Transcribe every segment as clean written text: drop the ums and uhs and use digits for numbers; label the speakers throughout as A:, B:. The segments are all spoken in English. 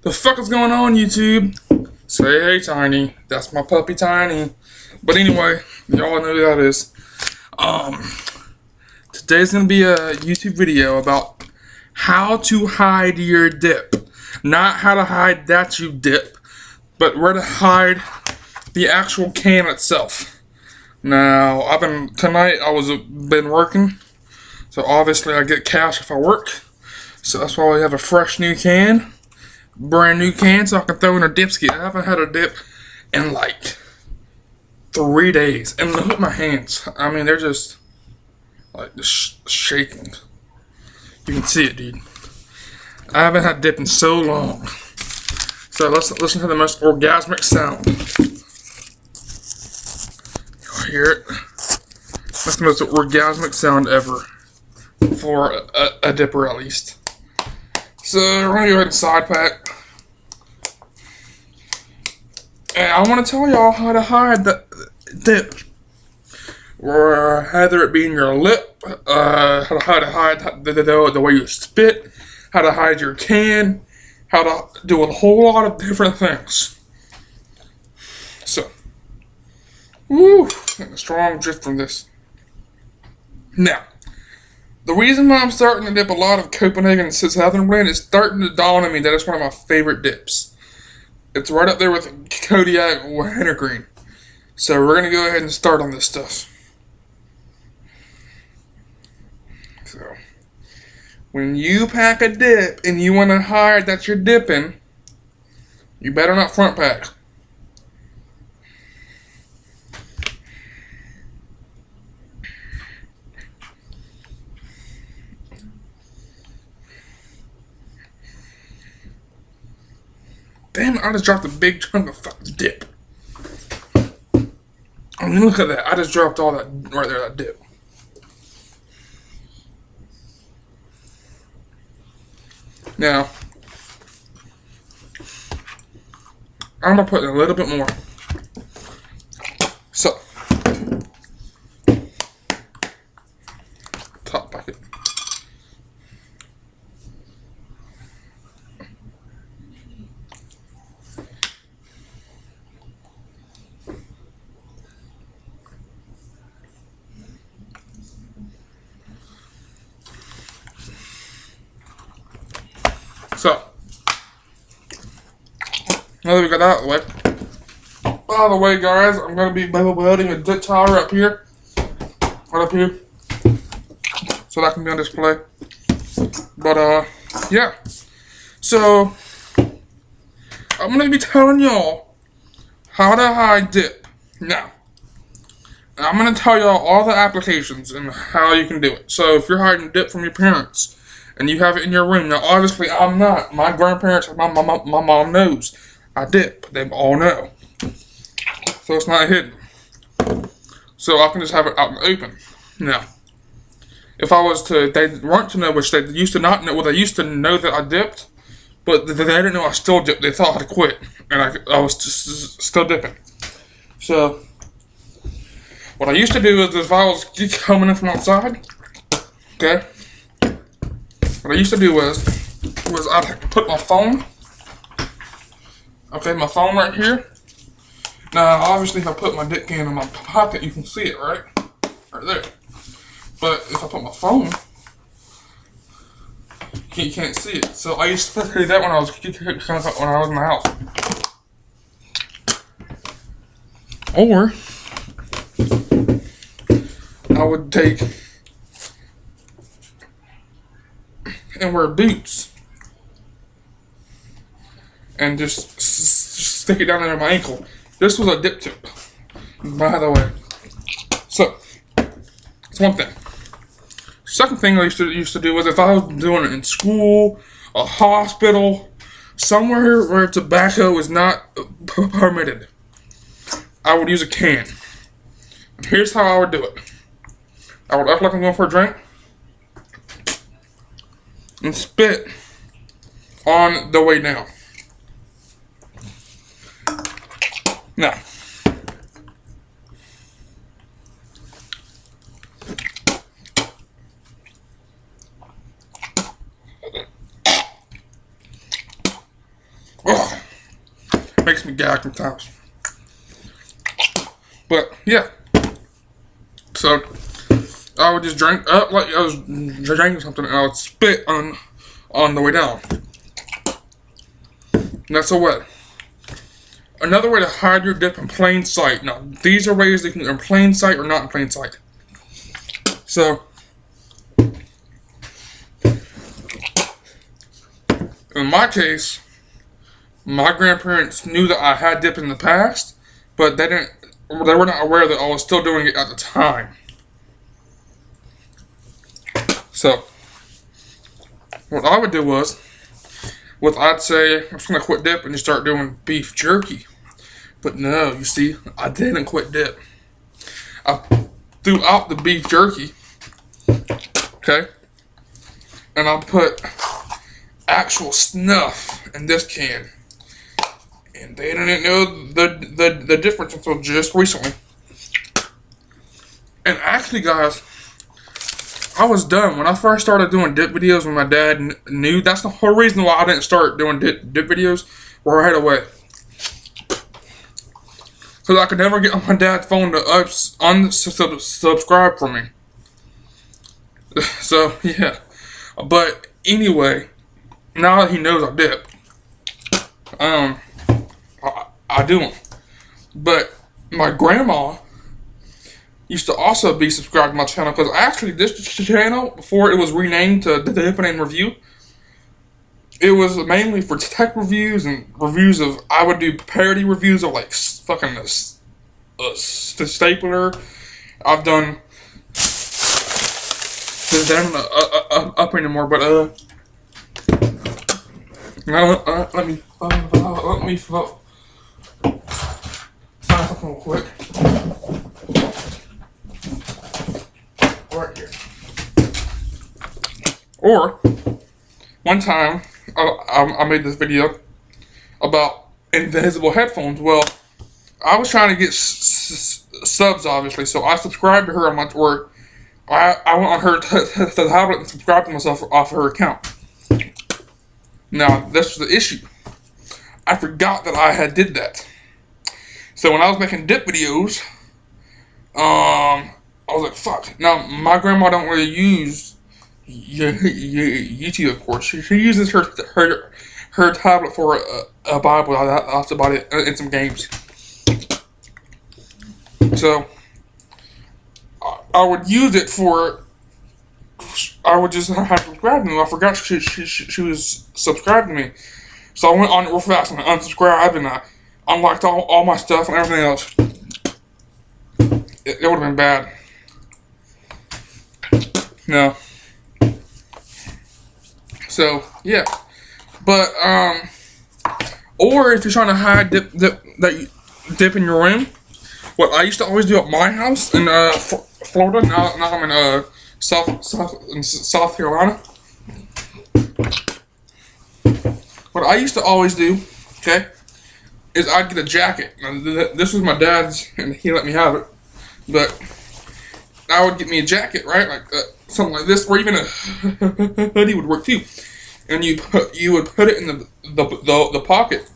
A: The fuck is going on, YouTube? Say hey, Tiny. That's my puppy, Tiny. But anyway, y'all know who that is. Today's gonna be a YouTube video about how to hide your dip. Not how to hide that you dip, but where to hide the actual can itself. Now, tonight I was been working, so obviously I get cash if I work. So that's why we have a fresh new can. Brand new can so I can throw in a dipski. I haven't had a dip in like 3 days. And look at my hands. I mean, they're just like shaking. You can see it, dude. I haven't had dip in so long. So let's listen to the most orgasmic sound. You'll hear it. That's the most orgasmic sound ever. For a dipper, at least. So we're gonna go ahead and side pack. And I want to tell y'all how to hide the dip. Or either it be in your lip, how to hide the way you spit, how to hide your can, how to do a whole lot of different things. So, woo, getting a strong drift from this. Now, the reason why I'm starting to dip a lot of Copenhagen Southern Blend is starting to dawn on me that it's one of my favorite dips. It's right up there with Kodiak Wintergreen. So we're going to go ahead and start on this stuff. So, when you pack a dip and you want to hide that you're dipping, you better not front pack. Damn it, I just dropped a big chunk of fucking dip. I mean, look at that. I just dropped all that right there, that dip. Now, I'm going to put in a little bit more. So, top bucket. So, now that we got that out of the way. By the way, guys, I'm going to be welding a dip tower up here. Right up here. So that can be on display. But, yeah. So, I'm going to be telling y'all how to hide dip. Now, I'm going to tell y'all all the applications and how you can do it. So, if you're hiding dip from your parents, and you have it in your room. Now, obviously, I'm not. My grandparents and my mom knows I dip. They all know. So it's not hidden. So I can just have it out in the open. Now, if I was to, they weren't to know, which they used to not know. Well, they used to know that I dipped, but they didn't know I still dipped. They thought I'd quit, and I was just still dipping. So, what I used to do is if I was coming in from outside, okay, what I used to do was I'd put my phone, okay, my phone right here. Now, obviously, if I put my dip can in my pocket, you can see it, right? Right there. But if I put my phone, you can't see it. So I used to do that when I was in the house. Or I would take and wear boots and just stick it down under my ankle. This was a dip tip, by the way. So, that's one thing. Second thing I used to do was if I was doing it in school, a hospital, somewhere where tobacco is not permitted, I would use a can. And here's how I would do it. I would act like I'm going for a drink and spit on the way down. Now, Ugh, makes me gag sometimes. But yeah, so I would just drink up like I was drinking something, and I would spit on the way down. And that's a way. Another way to hide your dip in plain sight. Now, these are ways that you can in plain sight or not in plain sight. So, in my case, my grandparents knew that I had dip in the past, but they were not aware that I was still doing it at the time. So, what I would do was, I'd say, I'm just going to quit dip and just start doing beef jerky. But no, you see, I didn't quit dip. I threw out the beef jerky, okay? And I put actual snuff in this can. And they didn't know the difference until just recently. And actually, guys, I was done. When I first started doing dip videos when my dad knew, that's the whole reason why I didn't start doing dip videos right away. Because I could never get on my dad's phone to unsubscribe from me. So, yeah. But anyway, now that he knows I dip, I do them. But my grandma used to also be subscribed to my channel, because actually this channel, before it was renamed to The Dippin' and Review, it was mainly for tech reviews and reviews of, I would do parody reviews of like fucking a stapler. I've done, this down up anymore, but now let me find something real quick. Right here. Or one time I made this video about invisible headphones. Well, I was trying to get subs, obviously, so I subscribed to her on my, or I went on her tablet and subscribed to myself off of her account. Now, this was the issue. I forgot that I had did that. So when I was making dip videos, I was like, fuck. Now, my grandma don't really use YouTube, of course. She uses her tablet for a Bible. That's about it, and some games. So, I would use it for, I would just have to subscribe to me. I forgot she was subscribed to me. So I went on it real fast and I unsubscribed and I unlocked all my stuff and everything else. It would have been bad. No. So, yeah. But, or if you're trying to hide dip in your room, what I used to always do at my house in Florida, now I'm in South Carolina. What I used to always do, okay, is I'd get a jacket. Now, this was my dad's, and he let me have it. But I would get me a jacket, right, like something like this, or even a hoodie would work too. And you would put it in the pocket,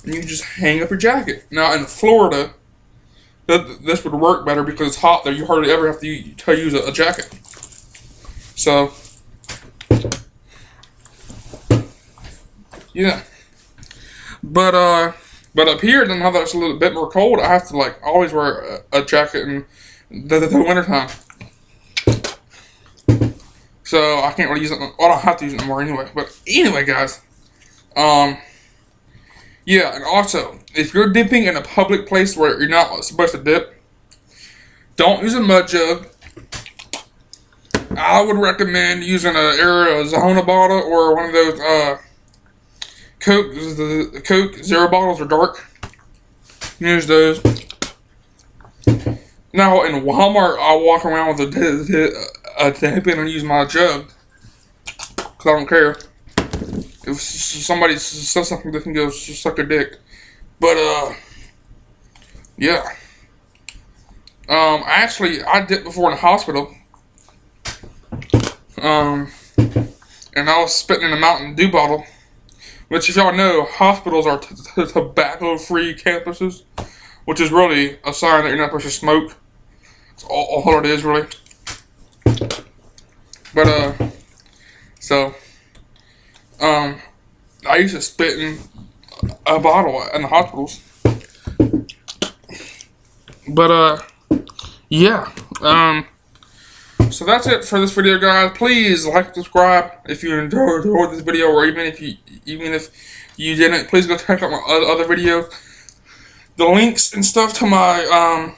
A: and you just hang up your jacket. Now in Florida, this would work better because it's hot there. You hardly ever have to use a jacket. So, yeah. But up here, now that it's a little bit more cold, I have to like always wear a jacket in the wintertime. So I can't really use it. Well, I don't have to use it anymore anyway. But anyway, guys. Yeah, and also, if you're dipping in a public place where you're not supposed to dip, don't use a mud jug. I would recommend using an Arizona bottle or one of those Coke. The Coke Zero bottles are dark. Use those. Now in Walmart, I'll walk around with a dip-in and use my jug, cause I don't care. If somebody says something, they can go suck a dick. But yeah. Actually, I dipped before in the hospital. And I was spitting in a Mountain Dew bottle Which, if y'all know, hospitals are tobacco-free campuses, which is really a sign that you're not supposed to smoke. That's all it is, really. But, I used to spit in a bottle in the hospitals. But, yeah. So that's it for this video, guys. Please like and subscribe if you enjoyed this video, or even if you didn't. Please go check out my other videos. The links and stuff to my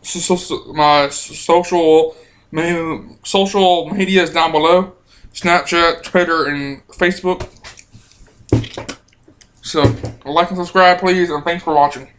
A: social media is down below: Snapchat, Twitter, and Facebook. So like and subscribe, please, and thanks for watching.